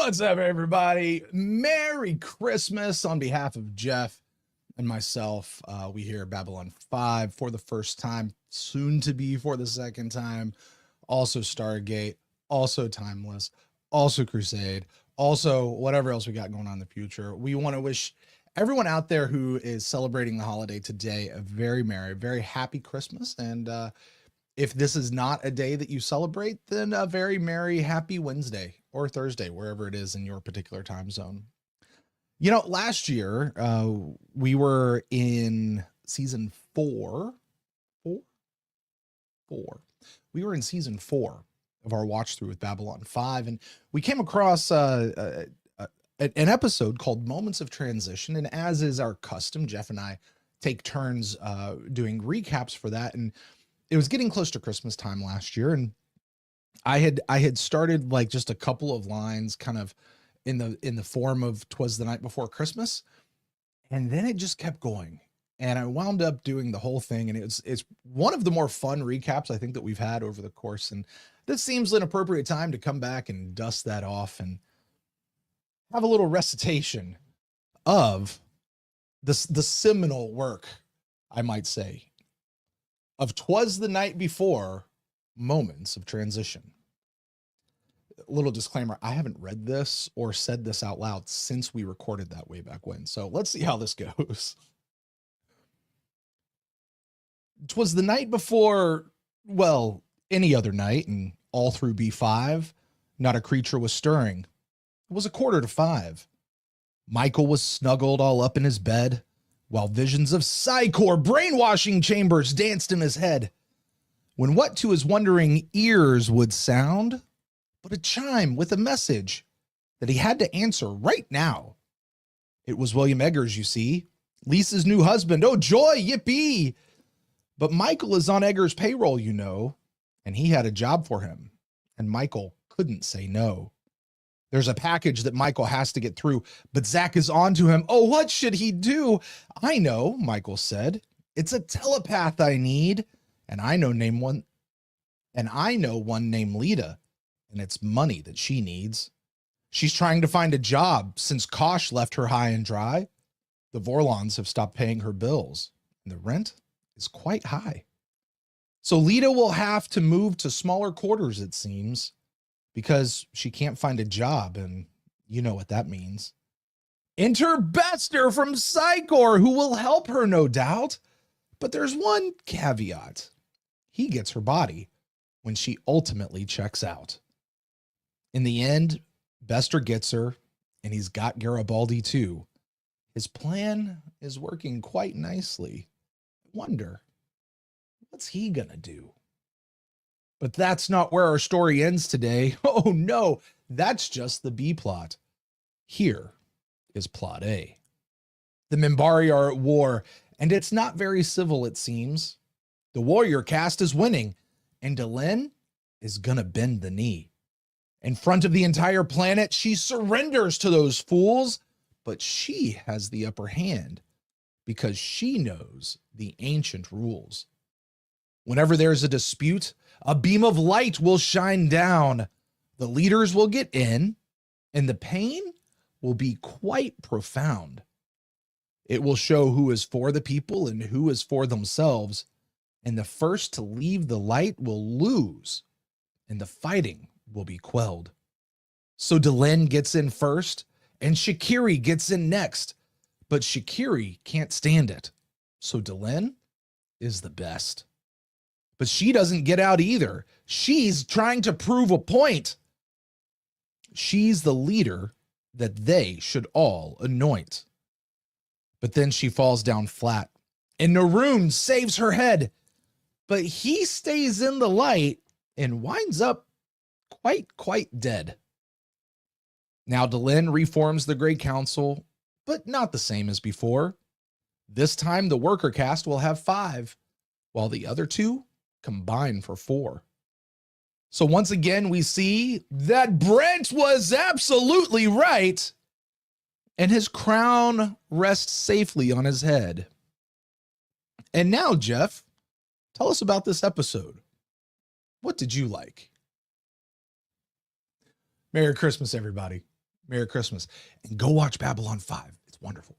What's up, everybody? Merry Christmas on behalf of Jeff and myself. We hear Babylon 5 for the first time, soon to be for the second time. Also Stargate, also Timeless, also Crusade, also whatever else we got going on in the future. We want to wish everyone out there who is celebrating the holiday today a very merry, very happy Christmas. And if this is not a day that you celebrate, then a very merry, happy Wednesday or Thursday, wherever it is in your particular time zone. You know, last year, we were in season four. We were in season 4 of our watch through with Babylon 5, and we came across an episode called Moments of Transition. And as is our custom, Jeff and I take turns doing recaps for that. And it was getting close to Christmas time last year, and I had started like just a couple of lines kind of in the form of "'Twas the Night Before Christmas," and then it just kept going, and I wound up doing the whole thing. And it's one of the more fun recaps I think that we've had over the course, and this seems an appropriate time to come back and dust that off and have a little recitation of the seminal work, I might say, of "'Twas the Night Before," Moments of Transition. A little disclaimer, I haven't read this or said this out loud since we recorded that way back when. So let's see how this goes. "'Twas the night before, well, any other night, and all through B5, not a creature was stirring. It was 4:45. Michael was snuggled all up in his bed, while visions of Psychor brainwashing chambers danced in his head, when what to his wondering ears would sound but a chime with a message that he had to answer right now. It was William Eggers, you see, Lisa's new husband. Oh, joy, yippee! But Michael is on Eggers' payroll, you know, and he had a job for him, and Michael couldn't say no. There's a package that Michael has to get through, but Zach is on to him. Oh, what should he do? I know, Michael said. It's a telepath I need, and I know one named Lita, and it's money that she needs. She's trying to find a job since Kosh left her high and dry. The Vorlons have stopped paying her bills, and the rent is quite high. So Lita will have to move to smaller quarters, it seems, because she can't find a job, and you know what that means. Enter Bester from Psychor, who will help her, no doubt. But there's one caveat. He gets her body when she ultimately checks out. In the end, Bester gets her, and he's got Garibaldi too. His plan is working quite nicely. I wonder, what's he gonna do? But that's not where our story ends today. Oh no, that's just the B plot. Here is plot A. The Minbari are at war, and it's not very civil, it seems. The warrior caste is winning, and Delenn is gonna bend the knee. In front of the entire planet, she surrenders to those fools, but she has the upper hand because she knows the ancient rules. Whenever there's a dispute, a beam of light will shine down. The leaders will get in, and the pain will be quite profound. It will show who is for the people and who is for themselves, and the first to leave the light will lose, and the fighting will be quelled. So Delenn gets in first, and Shakiri gets in next, but Shakiri can't stand it, so Delenn is the best. But she doesn't get out either. She's trying to prove a point. She's the leader that they should all anoint. But then she falls down flat, and Naroon saves her head, but he stays in the light and winds up quite dead. Now Delenn reforms the Great Council, but not the same as before. This time the worker caste will have 5, while the other 2 combine for 4. So once again, we see that Brent was absolutely right, and his crown rests safely on his head. And now, Jeff, tell us about this episode. What did you like? Merry Christmas, everybody. Merry Christmas. And go watch Babylon 5. It's wonderful.